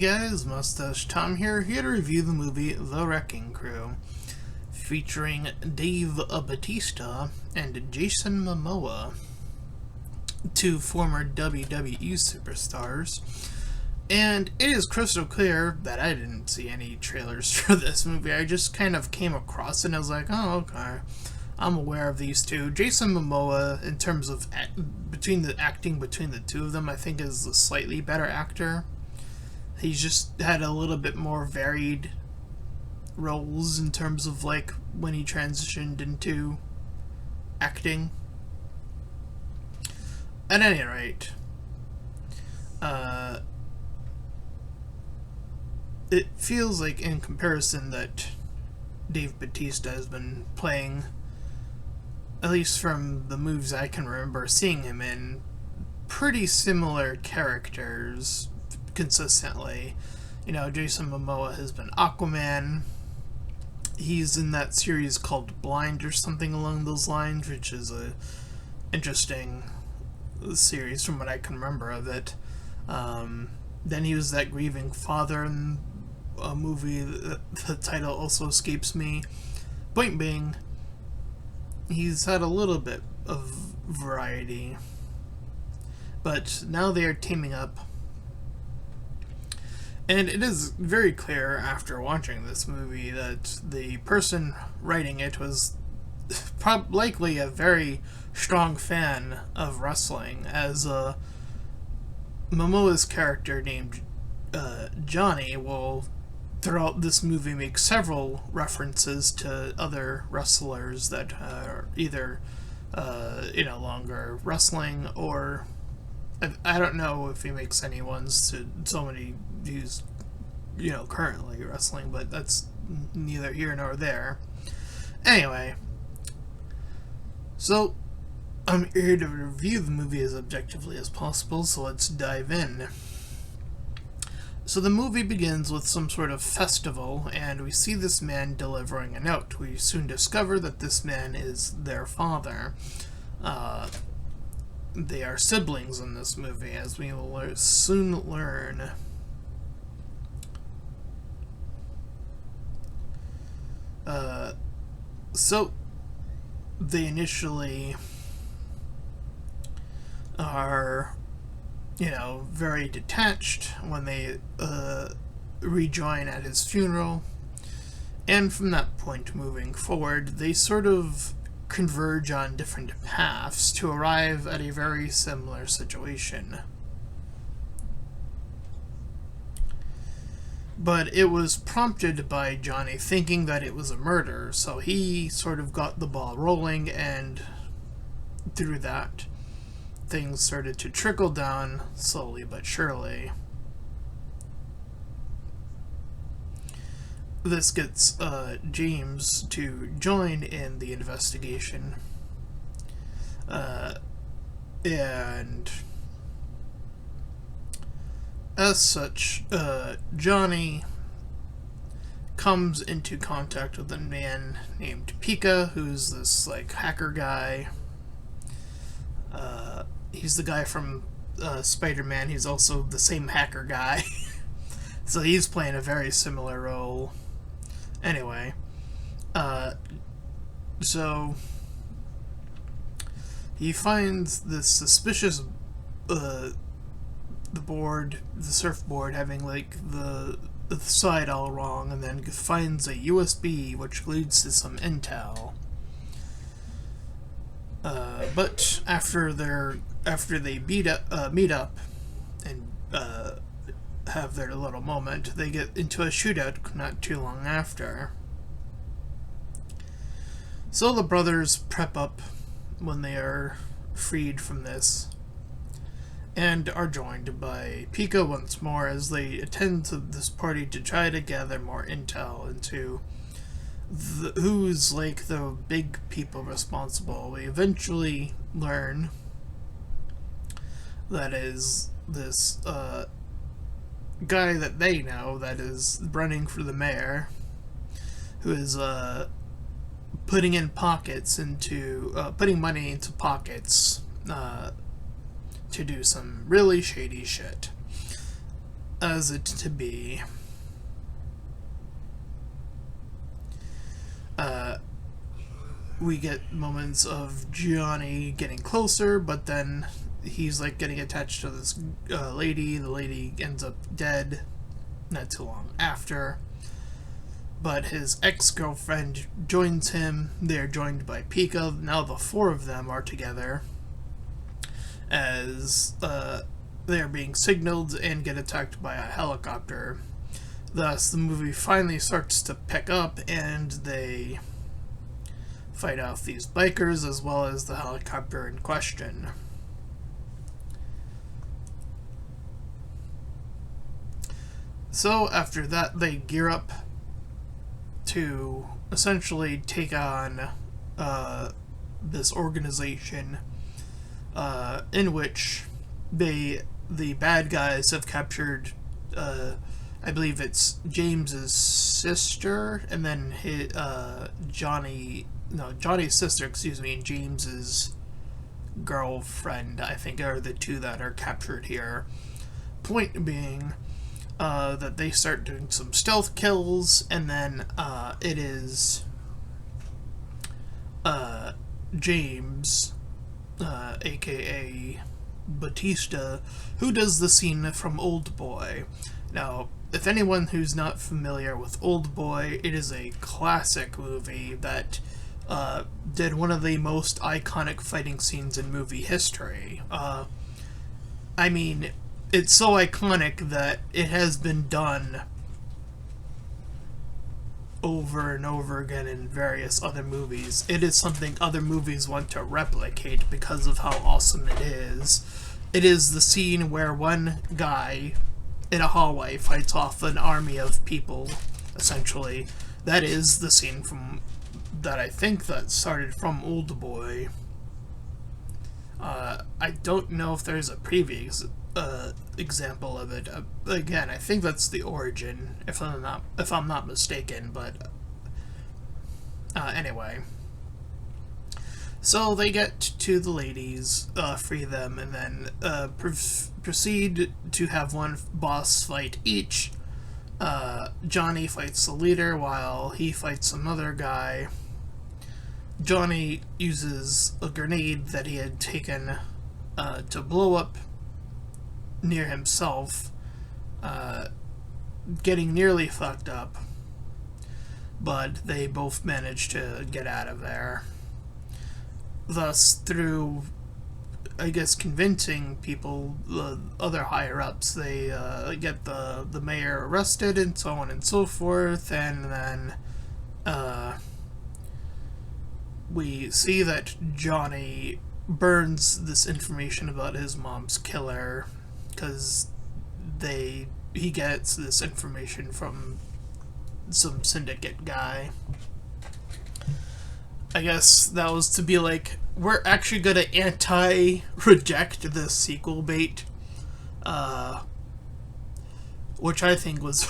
Hey guys, Mustached Tom here to review the movie The Wrecking Crew, featuring Dave Bautista and Jason Momoa, two former WWE superstars. And it is crystal clear that I didn't see any trailers for this movie. I just kind of came across it and I was like, oh, okay. I'm aware of these two. Jason Momoa, in terms of between the two of them, I think is a slightly better actor. He's just had a little bit more varied roles in terms of like when he transitioned into acting. At any rate, it feels like in comparison that Dave Bautista has been playing, at least from the movies I can remember seeing him in, pretty similar characters consistently. You know, Jason Momoa has been Aquaman. He's in that series called Blind or something along those lines, which is a interesting series from what I can remember of it. Then he was that grieving father in a movie. The title also escapes me. Point being, he's had a little bit of variety. But now they are teaming up. And it is very clear after watching this movie that the person writing it was likely a very strong fan of wrestling, as Momoa's character named Johnny will, throughout this movie, make several references to other wrestlers that are either longer wrestling, or I don't know if he makes any ones to somebody who's currently wrestling, but that's neither here nor there. Anyway, so I'm here to review the movie as objectively as possible, so let's dive in. So the movie begins with some sort of festival, and we see this man delivering a note. We soon discover that this man is their father. They are siblings in this movie, as we will soon learn. So they initially are, very detached when they rejoin at his funeral, and from that point moving forward, they sort of converge on different paths to arrive at a very similar situation. But it was prompted by Johnny thinking that it was a murder, so he sort of got the ball rolling, and through that, things started to trickle down slowly but surely. This gets James to join in the investigation, and as such, Johnny comes into contact with a man named Pika, who's this hacker guy. He's the guy from Spider-Man. He's also the same hacker guy. So he's playing a very similar role. Anyway, so he finds this suspicious, the surfboard having the side all wrong, and then finds a USB which leads to some intel. But after they meet up and have their little moment, they get into a shootout not too long after. So the brothers prep up when they are freed from this, and are joined by Pika once more as they attend to this party to try to gather more intel into who's the big people responsible. We eventually learn that is this guy that they know that is running for the mayor, who is putting money into pockets to do some really shady shit. as it to be. We get moments of Johnny getting closer, but then he's like getting attached to this lady. The lady ends up dead not too long after. But his ex-girlfriend joins him. They're joined by Pika. Now the four of them are together as they are being signaled and get attacked by a helicopter. Thus, the movie finally starts to pick up, and they fight off these bikers as well as the helicopter in question. So after that, they gear up to essentially take on this organization in which the bad guys have captured, I believe it's James's sister, and then Johnny's sister, and James's girlfriend, I think, are the two that are captured here. Point being that they start doing some stealth kills, and then it is James, aka Batista, who does the scene from Old Boy. Now, if anyone who's not familiar with Old Boy, it is a classic movie that did one of the most iconic fighting scenes in movie history. I mean, it's so iconic that it has been done over and over again in various other movies. It is something other movies want to replicate because of how awesome it is. It is the scene where one guy in a hallway fights off an army of people, essentially. That is the scene from that I think that started from Old Boy. I don't know if there's a previous example of it. Again, I think that's the origin, if I'm not mistaken. But anyway, so they get to the ladies, free them, and then proceed to have one boss fight each. Johnny fights the leader while he fights another guy. Johnny uses a grenade that he had taken to blow up near himself, getting nearly fucked up, but they both manage to get out of there. Thus, through, I guess, convincing people, the other higher-ups, they get the mayor arrested and so on and so forth, and then we see that Johnny burns this information about his mom's killer, because he gets this information from some syndicate guy. I guess that was to be like, we're actually gonna reject this sequel bait, which I think was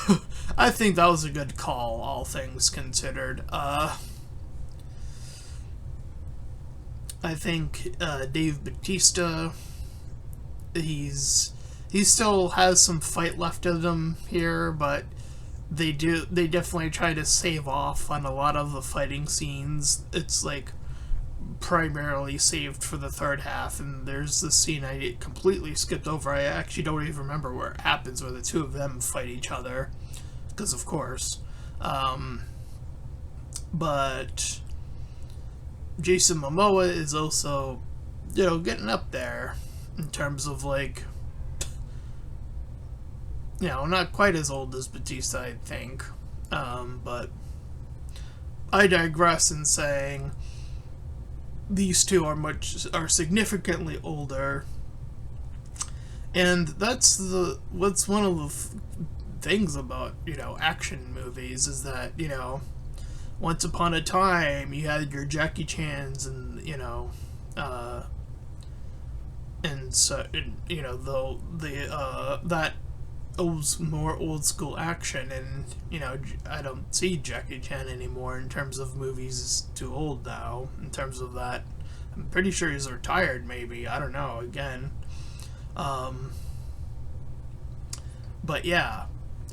I think that was a good call, all things considered. I think Dave Bautista, he still has some fight left in him here, but they definitely try to save off on a lot of the fighting scenes. It's like primarily saved for the third half, and there's this scene I completely skipped over. I actually don't even remember where it happens, where the two of them fight each other, because of course. But Jason Momoa is also, getting up there in terms of, like, not quite as old as Batista, I think. But I digress in saying these two are significantly older, and that's what's one of the things about action movies, is that once upon a time you had your Jackie Chans and and so that was more old school action, and I don't see Jackie Chan anymore in terms of movies. He's too old now in terms of that. I'm pretty sure he's retired, maybe, I don't know, again. But yeah,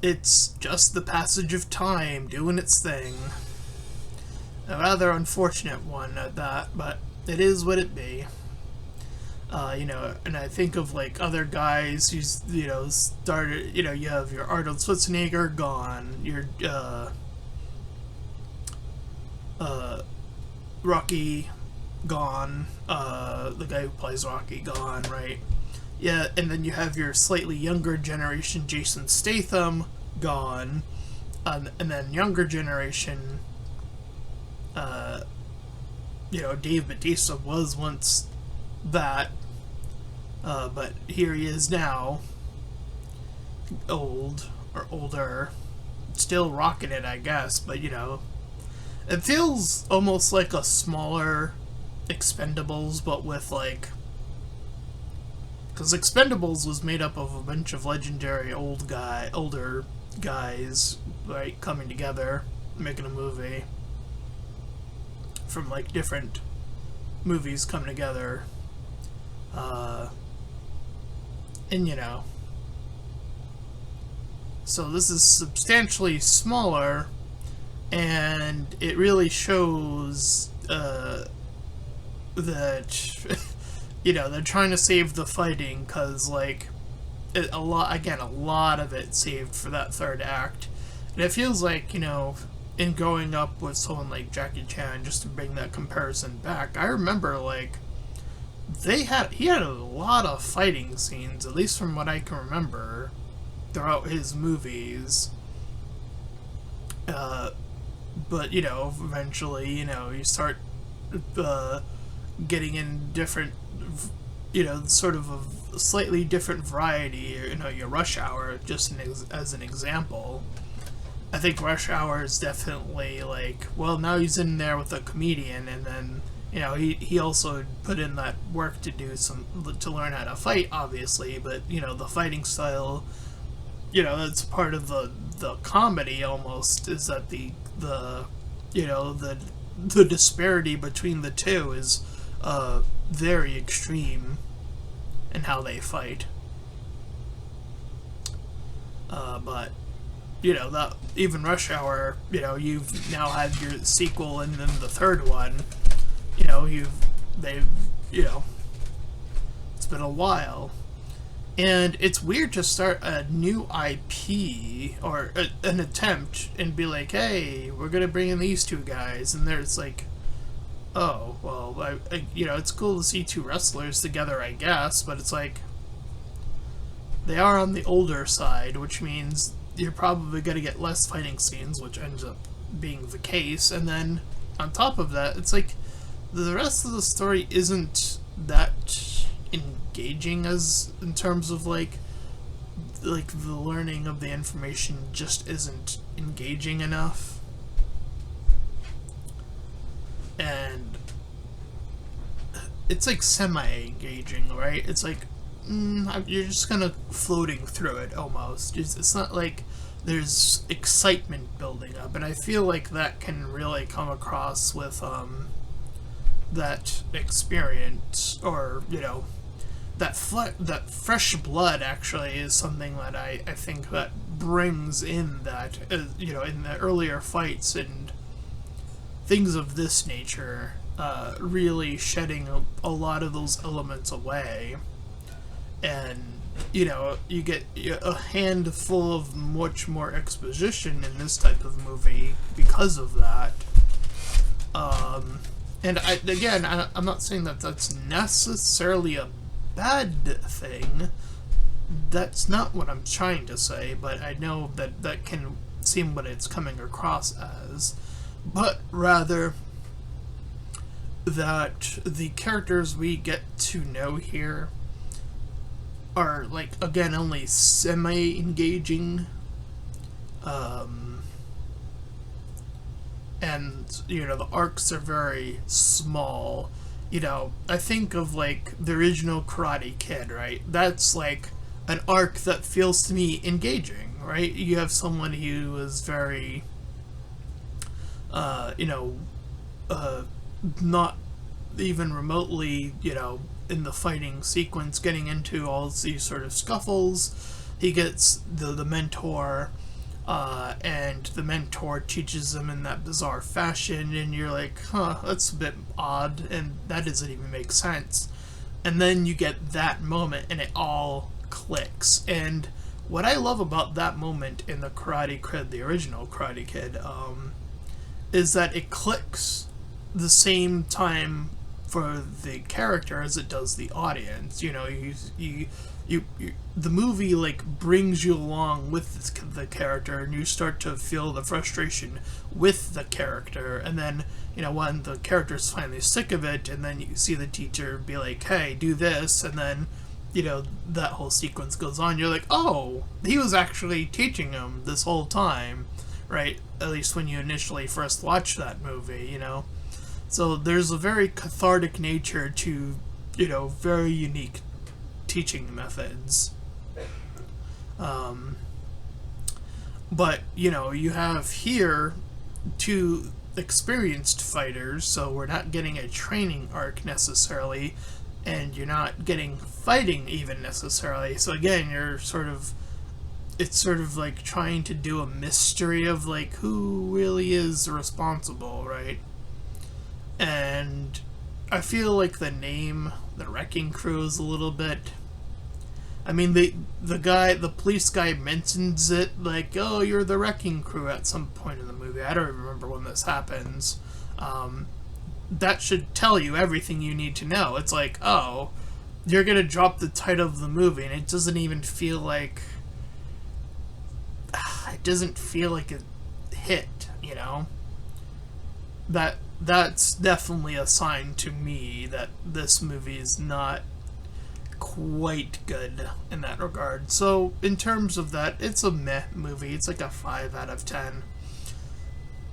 it's just the passage of time doing its thing. A rather unfortunate one at that, but it is what it be. And I think of like other guys who's, started, you have your Arnold Schwarzenegger gone, your Rocky gone, the guy who plays Rocky gone, right? Yeah, and then you have your slightly younger generation Jason Statham gone, and then younger generation, Dave Bautista was once that, but here he is now, old, or older, still rocking it, I guess, but it feels almost like a smaller Expendables, but with like, because Expendables was made up of a bunch of legendary older guys, right, coming together, making a movie from like different movies coming together, and so this is substantially smaller, and it really shows that they're trying to save the fighting, because like a lot of it saved for that third act, and it feels like in growing up with someone like Jackie Chan, just to bring that comparison back, I remember like he had a lot of fighting scenes, at least from what I can remember, throughout his movies. But eventually, you start getting in different, sort of a slightly different variety. Your Rush Hour, just as an example. I think Rush Hour is definitely like, well, now he's in there with a comedian, and then he also put in that work to learn how to fight, obviously, but the fighting style, that's part of the comedy almost, is that the disparity between the two is very extreme in how they fight. But that even Rush Hour, you've now had your sequel, and then the third one, it's been a while. And it's weird to start a new IP, or an attempt, and be like, hey, we're gonna bring in these two guys, and there's like, oh, well, it's cool to see two wrestlers together, I guess, but it's like, they are on the older side, which means you're probably gonna get less fighting scenes, which ends up being the case, and then, on top of that, it's like, the rest of the story isn't that engaging, as in terms of like the learning of the information just isn't engaging enough, and it's like semi-engaging, right? It's like you're just kind of floating through it almost. It's not like there's excitement building up, and I feel like that can really come across with that experience, or that fresh blood actually is something that I think that brings in that, in the earlier fights and things of this nature, really shedding a lot of those elements away, and you get a handful of much more exposition in this type of movie because of that. And I'm not saying that that's necessarily a bad thing. That's not what I'm trying to say, but I know that can seem what it's coming across as. But rather that the characters we get to know here are, like, again, only semi-engaging. And, the arcs are very small. I think of, like, the original Karate Kid, right? That's, like, an arc that feels to me engaging, right? You have someone who is very, not even remotely, in the fighting sequence, getting into all these sort of scuffles, he gets the mentor, and the mentor teaches him in that bizarre fashion, and you're like, huh, that's a bit odd, and that doesn't even make sense. And then you get that moment, and it all clicks. And what I love about that moment in the Karate Kid, the original Karate Kid, is that it clicks the same time for the character as it does the audience. You know, you the movie like brings you along with the character, and you start to feel the frustration with the character. And then, you know, when the character's finally sick of it, and then you see the teacher be like, hey, do this, and then, you know, that whole sequence goes on, you're like, oh, he was actually teaching him this whole time, right? At least when you initially first watched that movie, you know? So there's a very cathartic nature to, you know, very unique teaching methods. But, you know, you have here two experienced fighters, so we're not getting a training arc necessarily, and you're not getting fighting even necessarily. So again, it's sort of like trying to do a mystery of like who really is responsible, right? And I feel like the name, the Wrecking Crew, is a little bit, I mean, the police guy mentions it, like, oh, you're the Wrecking Crew at some point in the movie. I don't remember when this happens. That should tell you everything you need to know. It's like, oh, you're gonna drop the title of the movie, and it doesn't even feel like, it doesn't feel like a hit, you know? That's definitely a sign to me that this movie is not quite good in that regard. So in terms of that, it's a meh movie. It's like a 5 out of 10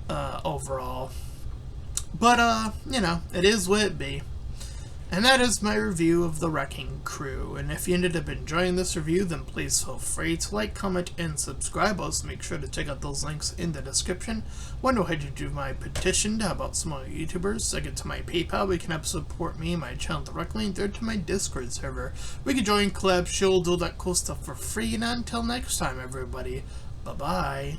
overall. But you know, it is what it be. And that is my review of The Wrecking Crew. And if you ended up enjoying this review, then please feel free to like, comment, and subscribe. Also, make sure to check out those links in the description. One way to do my petition to help out small YouTubers. Second, to my PayPal, we can help support me and my channel directly. And third, to my Discord server. We can join collab, show, do all that cool stuff for free. And until next time, everybody, bye-bye.